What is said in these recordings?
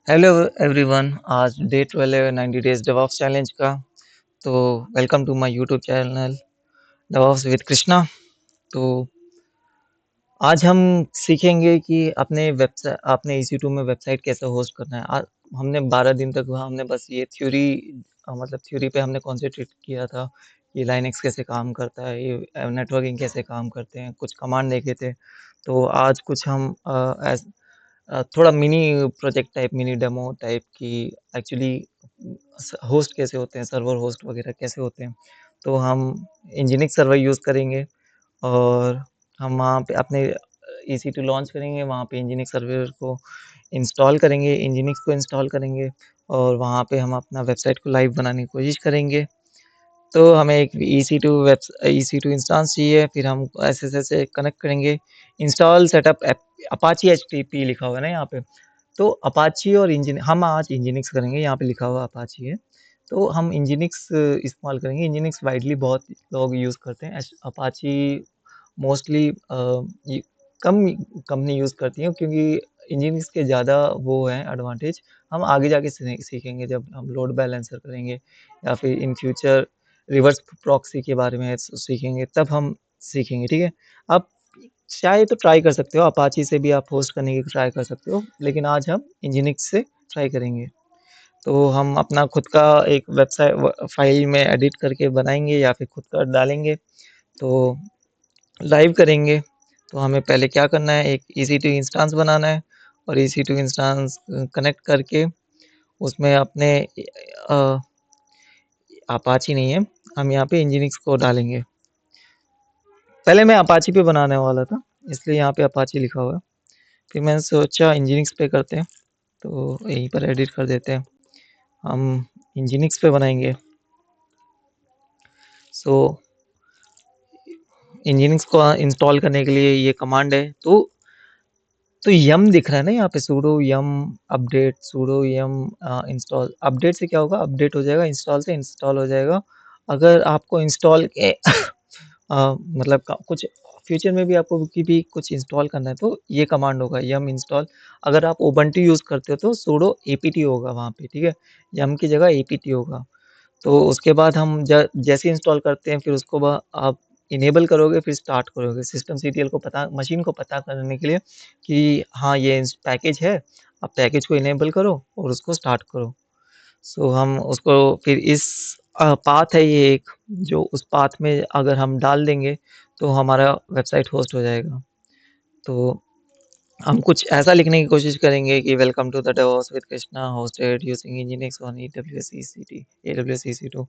Hello everyone. आज day 12 है 90 days DevOps challenge का। तो welcome to my YouTube channel DevOps with Krishna. तो आज हम सीखेंगे कि अपने EC2 में वेबसाइट कैसे होस्ट करना है। हमने 12 दिन तक हमने बस ये थ्योरी पे हमने कॉन्सेंट्रेट किया था। ये लाइनक्स कैसे काम करता है, ये नेटवर्किंग कैसे काम करते हैं, कुछ कमांड देखे थे। तो आज कुछ हम थोड़ा mini project type, mini demo type की एक्चुअली होस्ट कैसे होते हैं, सर्वर होस्ट वगैरह कैसे होते हैं। तो हम इंजीनिक्स सर्वर यूज़ करेंगे और हम वहाँ पे अपने EC2 लॉन्च करेंगे, वहाँ पे इंजीनिक्स सर्वर को इंस्टॉल करेंगे, इंजीनिक्स को इंस्टॉल करेंगे और वहाँ पे हम अपना वेबसाइट को लाइव बनाने की कोशिश करेंगे। तो हमें एक EC2 इंस्टेंस चाहिए, फिर हम ऐसे-ऐसे कनेक्ट करेंगे। इंस्टॉल सेटअप अपाची एचटीटीपी लिखा हुआ है ना यहाँ पे। तो अपाची और हम आज इंजीनिक्स करेंगे, यहाँ पे लिखा हुआ अपाची है। तो हम इंजीनिक्स इस्तेमाल करेंगे। इंजीनिक्स वाइडली बहुत लोग यूज़ करते हैं। अपाची मोस्टली ये कम कंपनी यूज़ करती है, क्योंकि इंजीनियर्स के ज़्यादा वो हैं एडवांटेज। हम आगे जाके सीखेंगे जब हम लोड बैलेंसर करेंगे या फिर इन फ्यूचर रिवर्स प्रॉक्सी के बारे में सीखेंगे, तब हम सीखेंगे। ठीक है, आप चाहे तो ट्राई कर सकते हो, अपाची से भी आप होस्ट करने की ट्राई कर सकते हो, लेकिन आज हम इंजीनिक्स से ट्राई करेंगे। तो हम अपना खुद का एक वेबसाइट फाइल में एडिट करके बनाएंगे या फिर खुद का डालेंगे, तो लाइव करेंगे। तो हमें पहले क्या करना है, एक EC2 इंस्टेंस बनाना है और EC2 इंस्टेंस कनेक्ट करके उसमें अपने अपाची नहीं है, हम यहाँ पे इंजीनिक्स को डालेंगे। पहले मैं अपाची पे बनाने वाला था, इसलिए यहाँ पे अपाची लिखा हुआ है। फिर मैंने सोचा इंजीनिक्स पे करते हैं, तो यहीं पर एडिट कर देते हैं। हम इंजीनिक्स पे बनाएंगे। सो इंजीनिक्स को इंस्टॉल करने के लिए ये कमांड है। तो यम दिख रहा है ना यहाँ पे, sudo yum update, sudo yum install. Update से क्या होगा, अपडेट हो जाएगा, इंस्टॉल से इंस्टॉल हो जाएगा। अगर आपको इंस्टॉल के मतलब कुछ फ्यूचर में भी आपको भी कुछ इंस्टॉल करना है, तो ये कमांड होगा yum इंस्टॉल। अगर आप उबंटू यूज़ करते हो तो sudo apt होगा वहाँ पे। ठीक है, yum की जगह apt होगा। तो उसके बाद हम जैसे इंस्टॉल करते हैं, फिर उसको आप इनेबल करोगे, फिर स्टार्ट करोगे सिस्टम सीटीएल को पता, मशीन को पता करने के लिए कि हाँ ये पैकेज है। आप पैकेज को इनेबल करो और उसको स्टार्ट करो। सो हम उसको फिर इस पाथ है ये एक, जो उस पाथ में अगर हम डाल देंगे तो हमारा वेबसाइट होस्ट हो जाएगा। तो हम कुछ ऐसा लिखने की कोशिश करेंगे कि welcome to the DevOps with Krishna hosted using nginx on AWS EC2।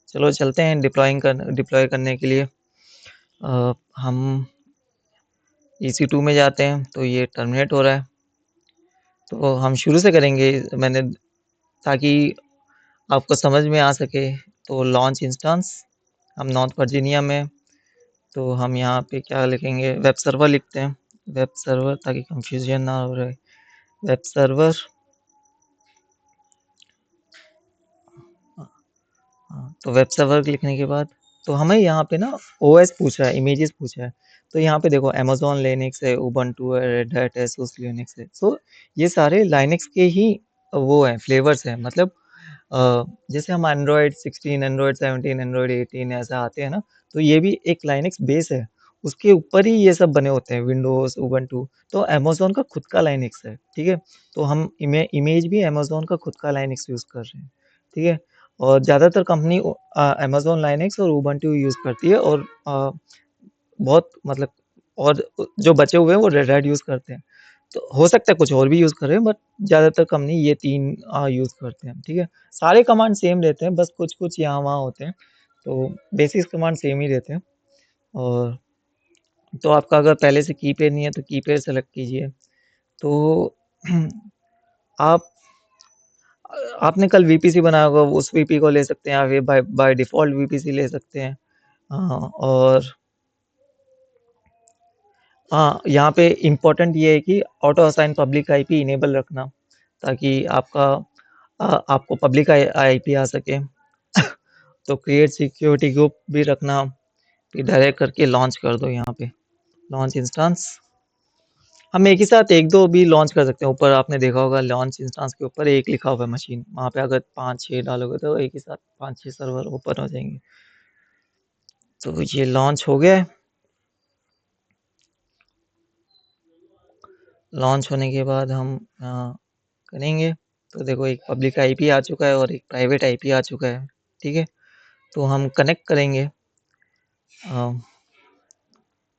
चलो चलते हैं डिप्लॉय करने के लिए। हम EC2 में जाते हैं, तो ये टर्मिनेट हो रहा है, तो हम शुरू से करेंगे मैंने, ताकि आपको समझ में आ सके। तो लॉन्च इंस्टेंस, हम नॉर्थ वर्जीनिया में, तो हम यहाँ पे क्या लिखेंगे, वेब सर्वर लिखते हैं। वेब सर्वर, ताकि कंफ्यूजन ना हो रहे। वेब सर्वर, तो वेब सर्वर लिखने के बाद तो हमें यहाँ पे ना OS पूछ रहा है, इमेजेस पूछ रहा है। तो यहाँ पे देखो अमेज़न लिनक्स है, उबंटू है, रेड हैट है, सुस लिनक्स है। सो ये सारे लाइनक्स के ही वो हैं, फ्लेवर्स हैं। मतलब जैसे हम एंड्रॉयड 16, एंड्रॉयड 17, एंड्रॉयड 18 ऐसा आते हैं ना, तो ये भी एक लाइनक्स बेस है। उसके ऊपर ही ये सब बने होते हैं, विंडोज, उबंटू। तो अमेज़न का खुद का लाइनक्स है। ठीक है, तो हम इमेज भी अमेज़न का खुद का लाइनक्स यूज़ कर रहे हैं। ठीक है, और ज़्यादातर कंपनी अमेज़न लाइनक्स और उबंटू यूज़ करती है, और बहुत मतलब, और जो बचे हुए हैं वो रेड हैट यूज़ करते हैं। तो हो सकता है कुछ और भी यूज़ कर रहे हैं, बट ज़्यादातर कंपनी ये 3 यूज़ करते हैं। ठीक है, सारे कमांड सेम रहते हैं, बस कुछ-कुछ यहाँ-वहाँ होते हैं। तो बेसिक कमांड सेम ही रहते हैं। और तो आपका अगर पहले से कीपैड नहीं है तो कीपैड सेलेक्ट कीजिए। तो आप आपने कल वीपीसी बनाया होगा, उस वीपी को ले सकते हैं, या फिर बाय बाय डिफ़ॉल्ट वीपीसी ले सकते हैं। और यहाँ पे इम्पोर्टेंट ये है कि auto assign public IP enable रखना, ताकि आपको पब्लिक आईपी आ सके। तो क्रिएट सिक्योरिटी ग्रुप भी रखना, फिर डायरेक्ट करके लॉन्च कर दो यहाँ पे, लॉन्च इंस्टेंस। हम एक ही साथ एक दो भी लॉन्च कर सकते हैं। ऊपर आपने देखा होगा लॉन्च इंस्टेंस के ऊपर एक लिखा हुआ है मशीन, वहाँ पे अगर 5-6 डालोगे तो एक ही साथ 5-6 सर्वर ओपन हो जाएंगे। तो ये लॉन्च हो गया है। लॉन्च होने के बाद हम करेंगे तो देखो एक पब्लिक आईपी आ चुका है और एक प्राइवेट आईपी आ चुका है, ठीक है। तो हम कनेक्ट करेंगे,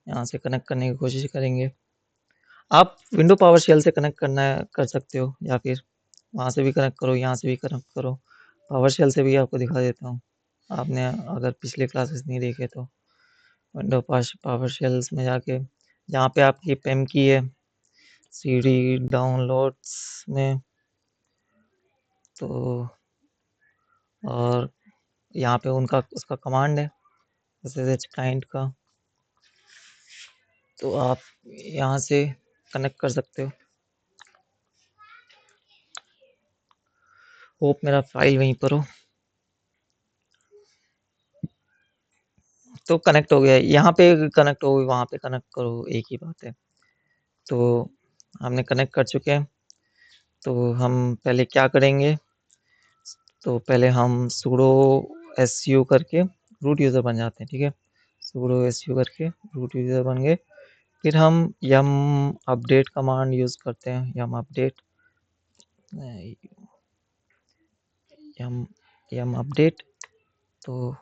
यहाँ से कनेक्ट करने की कोशिश करेंगे। आप विंडो पावर शेल से कनेक्ट करना है कर सकते हो, या फिर वहाँ से भी कनेक्ट करो, यहाँ से भी कनेक्ट करो। पावर शेल से भी आपको दिखा देता हूँ, आपने अगर पिछले क्लासेस नहीं देखे तो। विंडो पावर शेल्स में जाके जहाँ पे आपकी पेम की है सीडी डाउनलोड्स में, तो और यहाँ पे उनका उसका कमांड है SSH क्लाइंट का, तो आप यहाँ से कनेक्ट कर सकते हो। होप मेरा फाइल वहीं पर हो। तो कनेक्ट हो गया, यहाँ पे कनेक्ट हो, वहाँ पे कनेक्ट करो, एक ही बात है। तो हमने कनेक्ट कर चुके हैं। तो हम पहले क्या करेंगे, तो पहले हम sudo su करके रूट यूज़र बन जाते हैं, ठीक है। sudo su करके रूट यूज़र बन गए। फिर हम yum अपडेट कमांड यूज़ करते हैं, yum अपडेट, yum अपडेट। तो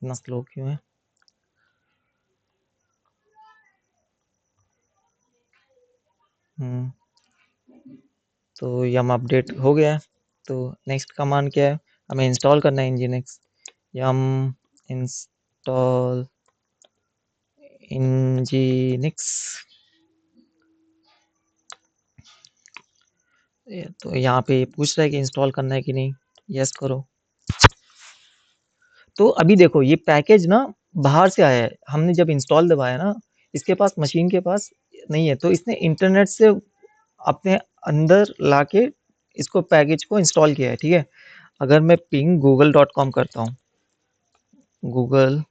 इतना स्लो क्यों है? तो yum अपडेट हो गया है। तो नेक्स्ट कमांड क्या है, हमें इंस्टॉल करना है nginx। yum install nginx। तो यहाँ पे पूछ रहा है कि इंस्टॉल करना है कि नहीं, यस करो। तो अभी देखो ये पैकेज ना बाहर से आया है, हमने जब इंस्टॉल दबाया ना, इसके पास मशीन के पास नहीं है, तो इसने इंटरनेट से अपने अंदर लाके इसको पैकेज को इंस्टॉल किया है, ठीक है। अगर मैं पिंग google.com करता हूँ, google.com,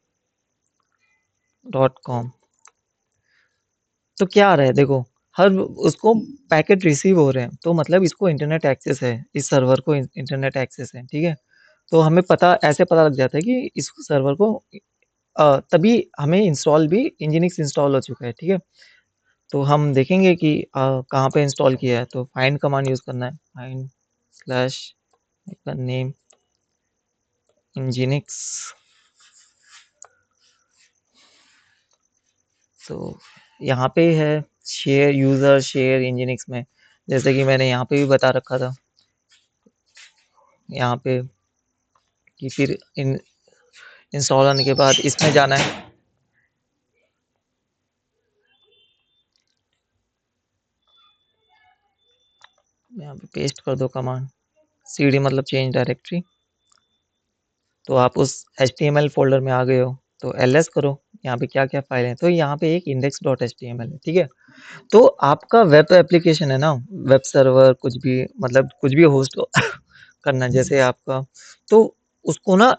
तो क्या आ रहा है देखो, हर उसको पैकेट रिसीव हो रहे हैं, तो मतलब इसको इंटरनेट एक्सेस है, इस सर्वर को इंटरनेट एक्सेस है, ठीक है। तो हमें पता ऐसे पता लग जाता है कि इस सर्वर को तभी हमें इंस्टॉल भी nginx इंस्टॉल हो चुका है, ठीक है। तो हम देखेंगे कि कहाँ पे इंस्टॉल किया है, तो फाइंड कमांड यूज करना है, फाइंड स्लैश नेम nginx। तो यहाँ पे है शेयर यूजर शेयर nginx में, जैसे कि मैंने यहाँ पे भी बता रखा था, यहाँ पे कि फिर इंस्टॉल होने के बाद इसमें जाना है। यहाँ पे पेस्ट कर दो कमांड, cd मतलब चेंज डायरेक्टरी। तो आप उस HTML फोल्डर में आ गए हो, तो ls करो, यहाँ पे क्या क्या फाइल है, तो यहाँ पे एक index.html है, ठीक है। तो आपका वेब एप्लीकेशन है ना, वेब सर्वर कुछ भी, मतलब कुछ भी होस्ट करना है जैसे आपका, तो उसको ना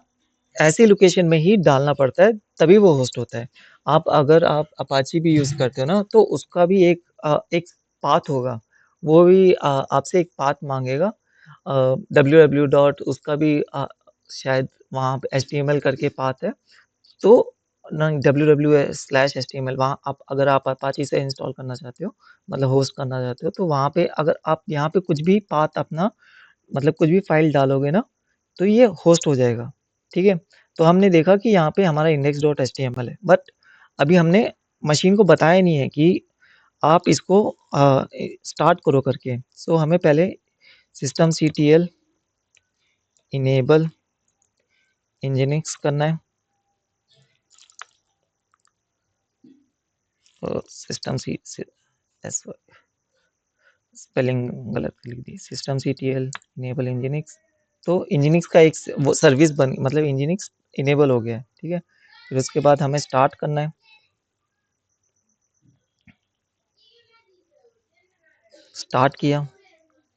ऐसी लोकेशन में ही डालना पड़ता है, तभी वो होस्ट होता है। आप अगर आप अपाची भी यूज करते हो ना, तो उसका भी एक पाथ होगा, वो भी आपसे एक पाथ मांगेगा, www डॉट उसका भी शायद वहाँ पे HTML करके पाथ है। तो www/html, वहाँ आप अगर आप अपाची से इंस्टॉल करना चाहते हो, मतलब होस्ट करना चाहते हो, तो वहाँ पे अगर आप यहाँ पे कुछ भी पाथ अपना, मतलब कुछ भी फाइल डालोगे ना, तो ये होस्ट हो जाएगा, ठीक है। तो हमने देखा कि यहाँ पे हमारा index.html है, बट अभी हमने मशीन को बताया नहीं है कि आप इसको स्टार्ट करो करके। सो हमें पहले systemctl enable nginx करना है, और स्पेलिंग गलत लिख दी, systemctl enable nginx। तो nginx का एक वो सर्विस बन, मतलब nginx इनेबल हो गया है, ठीक है। फिर उसके बाद हमें स्टार्ट करना है, स्टार्ट किया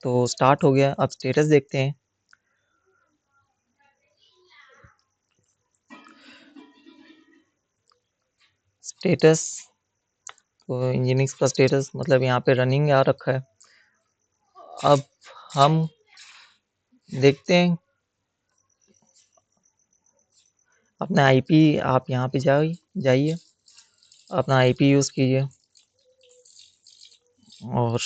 तो स्टार्ट हो गया। अब स्टेटस देखते हैं, स्टेटस, तो इंजीनियरिंग का स्टेटस मतलब यहाँ पे रनिंग आ रखा है। अब हम देखते हैं अपना आईपी, आप यहाँ पे जाइए, अपना आईपी यूज़ कीजिए और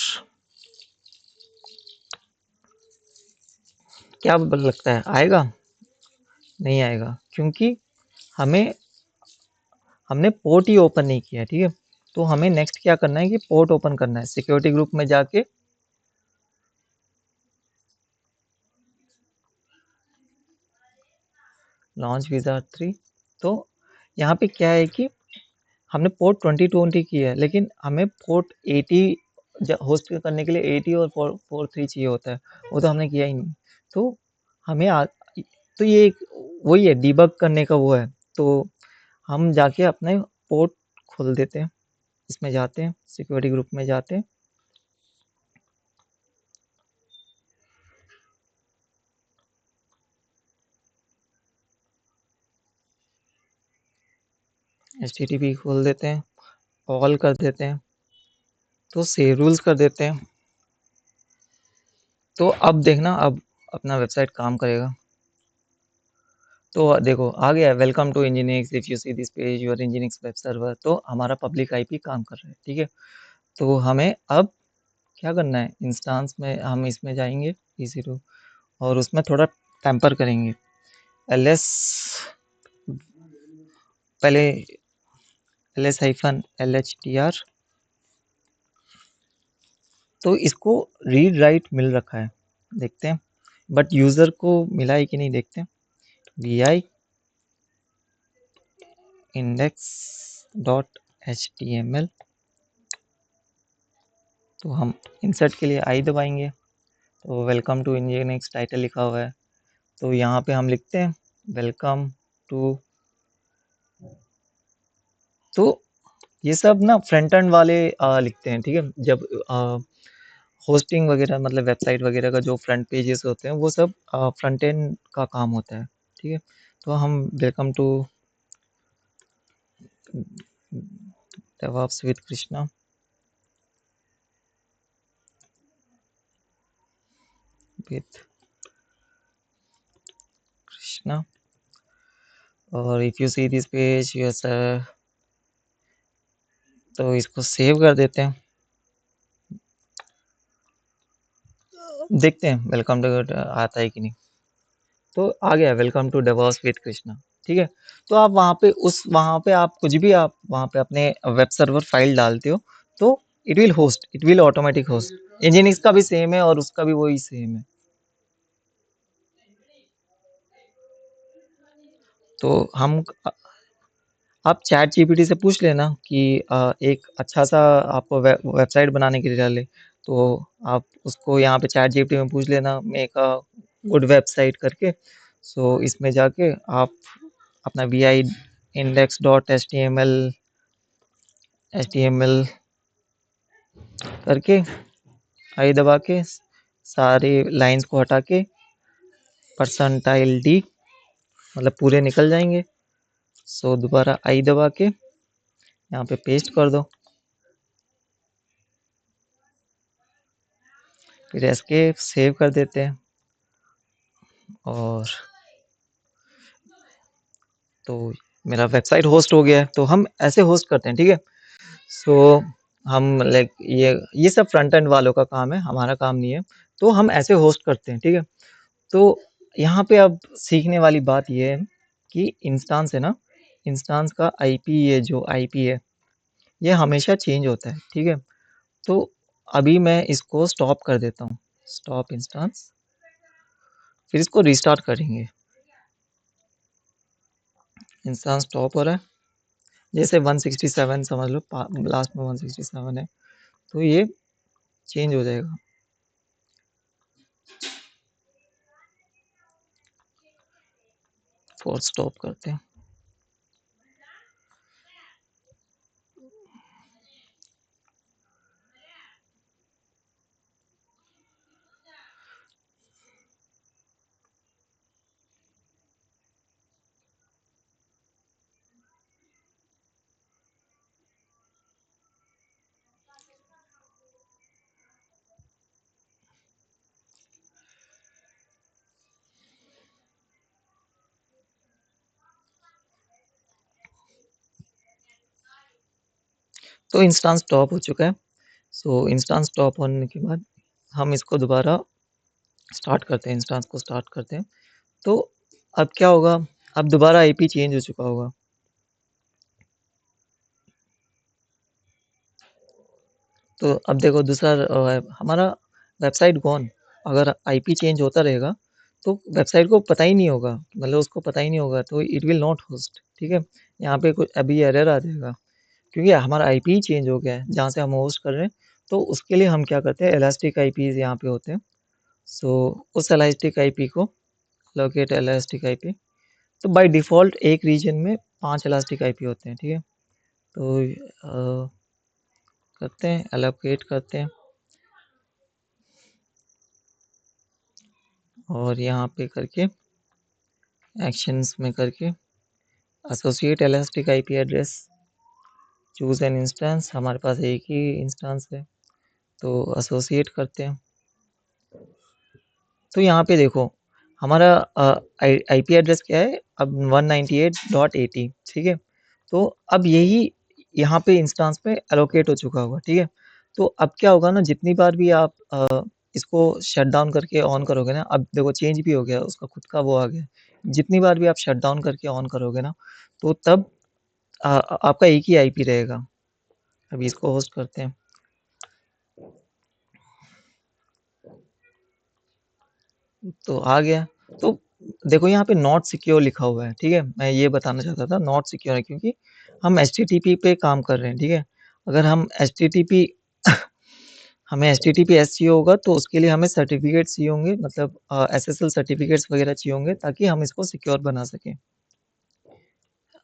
क्या लगता है आएगा? नहीं आएगा, क्योंकि हमें हमने पोर्ट ही ओपन नहीं किया, ठीक है। तो हमें नेक्स्ट क्या करना है कि पोर्ट ओपन करना है, सिक्योरिटी ग्रुप में जाके लॉन्च विज़ार्ड 3। तो यहाँ पे क्या है कि हमने पोर्ट 2020 की है, लेकिन हमें पोर्ट 80 होस्ट करने के लिए 80 और 43 चाहिए होता है, वो तो हमने किया ही नहीं। तो हमें तो ये वही है, डीबग करने का वो है। तो हम जाके अपने पोर्ट खोल देते हैं, इसमें जाते हैं, सिक्योरिटी ग्रुप में जाते हैं, HTTP खोल देते हैं, ऑल कर देते हैं, तो सेव रूल्स कर देते हैं। तो अब देखना, अब अपना वेबसाइट काम करेगा। तो देखो आ गया, welcome to nginx, if you see this page your nginx web server. तो हमारा पब्लिक आईपी काम कर रहा है, ठीक है। तो हमें अब क्या करना है, इंस्टेंस में हम इसमें जाएंगे EC2 और उसमें थोड़ा टेम्पर करेंगे। ls पहले ls-lhtr, तो इसको रीड राइट मिल रखा है, देखते हैं, बट यूजर को मिला है कि नहीं देखते हैं। vi index.html, तो हम इंसर्ट के लिए आई दबाएंगे, तो वेलकम टू इंजीनियरिंग्स टाइटल लिखा हुआ है। तो यहाँ पे हम लिखते हैं वेलकम टू। तो ये सब ना फ्रंट एंड वाले लिखते हैं, ठीक है। जब होस्टिंग वगैरह मतलब वेबसाइट वगैरह का जो फ्रंट पेजेस होते हैं वो सब फ्रंट एंड का काम होता है, ठीक है। तो हम welcome to DevOps with Krishna, with Krishna, और if you see this page yes, तो इसको सेव कर देते हैं, देखते हैं वेलकम टू आता है कि नहीं। तो आ गया welcome to DevOps with Krishna, ठीक है। तो आप वहाँ पे आप कुछ भी आप वहाँ पे अपने वेब सर्वर फाइल डालते हो, तो it will automatic host. Engineerings का भी सेम है और उसका भी वही सेम है। तो हम आप चैट जीपीटी से पूछ लेना कि एक अच्छा सा आपको वेबसाइट बनाने के लिए डाले, तो आप उसको यहाँ पे चैट जीपीटी में पूछ लेना मेक अ गुड वेबसाइट करके। सो इसमें जाके आप अपना vi index.html करके आई दबा के सारे लाइंस को हटा के %d मतलब पूरे निकल जाएंगे। सो दोबारा आई दबा के यहाँ पे पेस्ट कर दो, फिर एस्केप सेव कर देते हैं। और तो मेरा वेबसाइट होस्ट हो गया है। तो हम ऐसे होस्ट करते हैं, ठीक है। सो हम लाइक ये सब फ्रंट एंड वालों का काम है, हमारा काम नहीं है। तो हम ऐसे होस्ट करते हैं, ठीक है। तो यहाँ पे अब सीखने वाली बात ये है कि इंस्टांस है ना, इंस्टांस का आईपी, ये जो आईपी है ये हमेशा चेंज होता है, ठीक है। तो अभी मैं इसको स्टॉप कर देता हूँ, स्टॉप इंस्टांस, फिर इसको रिस्टार्ट करेंगे। इंस्टांस स्टॉप हो रहा है, जैसे 167 समझ लो, लास्ट में 167 है, तो ये चेंज हो जाएगा। फोर्स स्टॉप करते हैं। तो इंस्टांस स्टॉप हो चुका है। सो इंस्टांस स्टॉप होने के बाद हम इसको दोबारा स्टार्ट करते हैं, इंस्टांस को स्टार्ट करते हैं। तो अब क्या होगा, अब दोबारा आईपी चेंज हो चुका होगा। तो अब देखो दूसरा हमारा वेबसाइट गॉन। अगर आईपी चेंज होता रहेगा तो वेबसाइट को पता ही नहीं होगा, मतलब उसको पता ही नहीं होगा, तो इट विल नॉट होस्ट। ठीक है, यहाँ पे कुछ अभी एरर आ जाएगा क्योंकि हमारा आईपी चेंज हो गया है जहाँ से हम होस्ट कर रहे हैं। तो उसके लिए हम क्या करते हैं, इलास्टिक आईपीज यहाँ पे होते हैं। सो उस इलास्टिक आईपी को लोकेट इलास्टिक आईपी। तो बाय डिफ़ॉल्ट एक रीजन में 5 इलास्टिक आईपी होते हैं, ठीक है? तो करते हैं, एलोकेट करते हैं और यहाँ पे करके एक्शंस में करके associate elastic IP address, choose an instance. हमारे पास एक ही इंस्टेंस है तो एसोसिएट करते हैं। तो यहाँ पे देखो हमारा आईपी एड्रेस क्या है अब, 198.80, ठीक है? तो अब यही यहाँ पे इंस्टेंस पे एलोकेट हो चुका होगा, ठीक है? तो अब क्या होगा ना, जितनी बार भी आप इसको शट डाउन करके ऑन करोगे ना, अब देखो चेंज भी हो गया, उसका खुद का वो आ गया। जितनी बार भी आप शट डाउन करके ऑन करोगे ना, तो तब आपका एक ही आईपी रहेगा। अभी इसको होस्ट करते हैं। तो आ गया। तो देखो यहाँ पे नॉट सिक्योर लिखा हुआ है, ठीक है? मैं ये बताना चाहता था, नॉट सिक्योर है क्योंकि हम एचटीटीपी पे काम कर रहे हैं, ठीक है? अगर हम एचटीटीपी हमें एचटीटीपी एस चाहिए होगा तो उसके लिए हमें सर्टिफिकेट चाहिए होंगे, मतलब एसएसएल सर्टिफिकेट्स वगैरह चाहिए होंगे ताकि हम इसको सिक्योर बना सकें।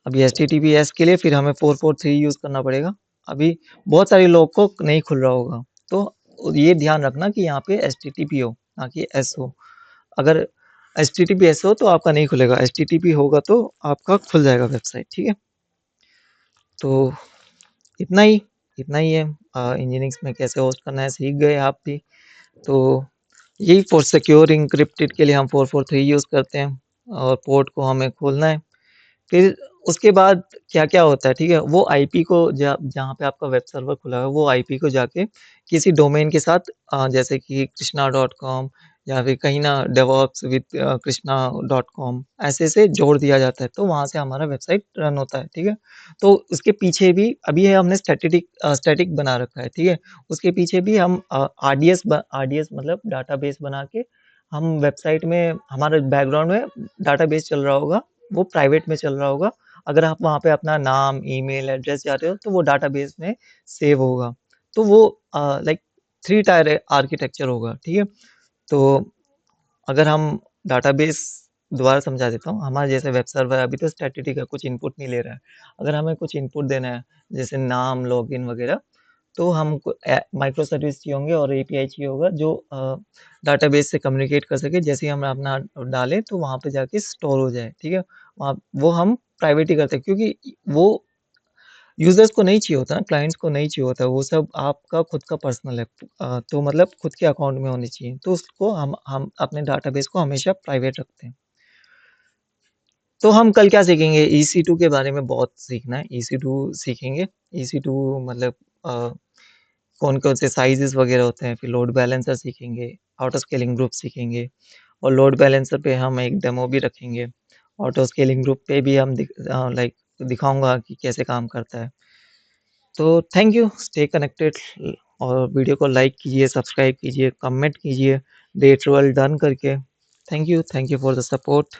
अभी एचटीटीपीएस के लिए फिर हमें 443 यूज़ करना पड़ेगा। अभी बहुत सारे लोगों को नहीं खुल रहा होगा, तो ये ध्यान रखना कि यहाँ पे एचटीटीपी हो, ना कि एस हो। अगर एचटीटीपीएस हो तो आपका नहीं खुलेगा, एचटीटीपी होगा तो आपका खुल जाएगा वेबसाइट, ठीक है? तो इतना ही इतना ही है। इंजीनियरिंग्स में कैसे होस्ट करना है सीख गए आप भी। तो यही फॉर सिक्योर इंक्रिप्टेड के लिए हम 443 यूज़ करते हैं और पोर्ट को हमें खोलना है। फिर उसके बाद क्या-क्या होता है, ठीक है? वो आईपी को जहाँ पे आपका वेब सर्वर खुला है, वो आईपी को जाके किसी डोमेन के साथ जैसे कि कृष्णा डॉट कॉम या फिर कहीं ना DevOps with Krishna dot com ऐसे से जोड़ दिया जाता है, तो वहाँ से हमारा वेबसाइट रन होता है, ठीक है? तो उसके पीछे भी अभी है हमने स्टैटिक बना रखा है, ठीक है? उसके पीछे भी हम आरडीएस मतलब डाटाबेस बना के हम वेबसाइट में हमारे बैकग्राउंड में डाटाबेस चल रहा होगा, वो प्राइवेट में चल रहा होगा। अगर आप वहाँ पे अपना नाम, ईमेल एड्रेस डालते हो तो वो डाटाबेस में सेव होगा। तो वो लाइक 3 टायर आर्किटेक्चर होगा, ठीक है? तो अगर हम डाटाबेस दोबारा समझा देता हूँ, हमारे जैसे वेब सर्वर अभी तो स्टैटिक है, कुछ इनपुट नहीं ले रहा है। अगर हमें कुछ इनपुट देना है, जैसे नाम, लॉगिन वगैरह, तो हमको माइक्रो सर्विस चाहिए होंगे और एपीआई चाहिए होगा जो डाटाबेस से कम्युनिकेट कर सके। जैसे ही हम अपना डालें तो वहाँ पे जाके स्टोर हो जाए, ठीक है? वहाँ वो हम प्राइवेट ही करते हैं क्योंकि वो यूज़र्स को नहीं चाहिए होता ना, क्लाइंट्स को नहीं चाहिए होता, वो सब आपका खुद का पर्सनल है। तो मतलब खुद के अकाउंट में होनी चाहिए, तो उसको हम अपने डाटाबेस को हमेशा प्राइवेट रखते हैं। तो हम कल क्या सीखेंगे? EC2 के बारे में बहुत सीखना है, EC2 सीखेंगे। EC2 मतलब कौन-कौन से साइज़ेज़ वगैरह होते हैं, फिर लोड बैलेंसर सीखेंगे, ऑटो स्केलिंग ग्रुप सीखेंगे और लोड बैलेंसर पे हम एक डेमो भी रखेंगे। ऑटो स्केलिंग ग्रुप पे भी हम लाइक दिखाऊँगा कि कैसे काम करता है। तो थैंक यू, स्टे कनेक्टेड और वीडियो को लाइक कीजिए, सब्सक्राइब कीजिए, कमेंट कीजिए, डेट रोल डन करके। Thank you for the support.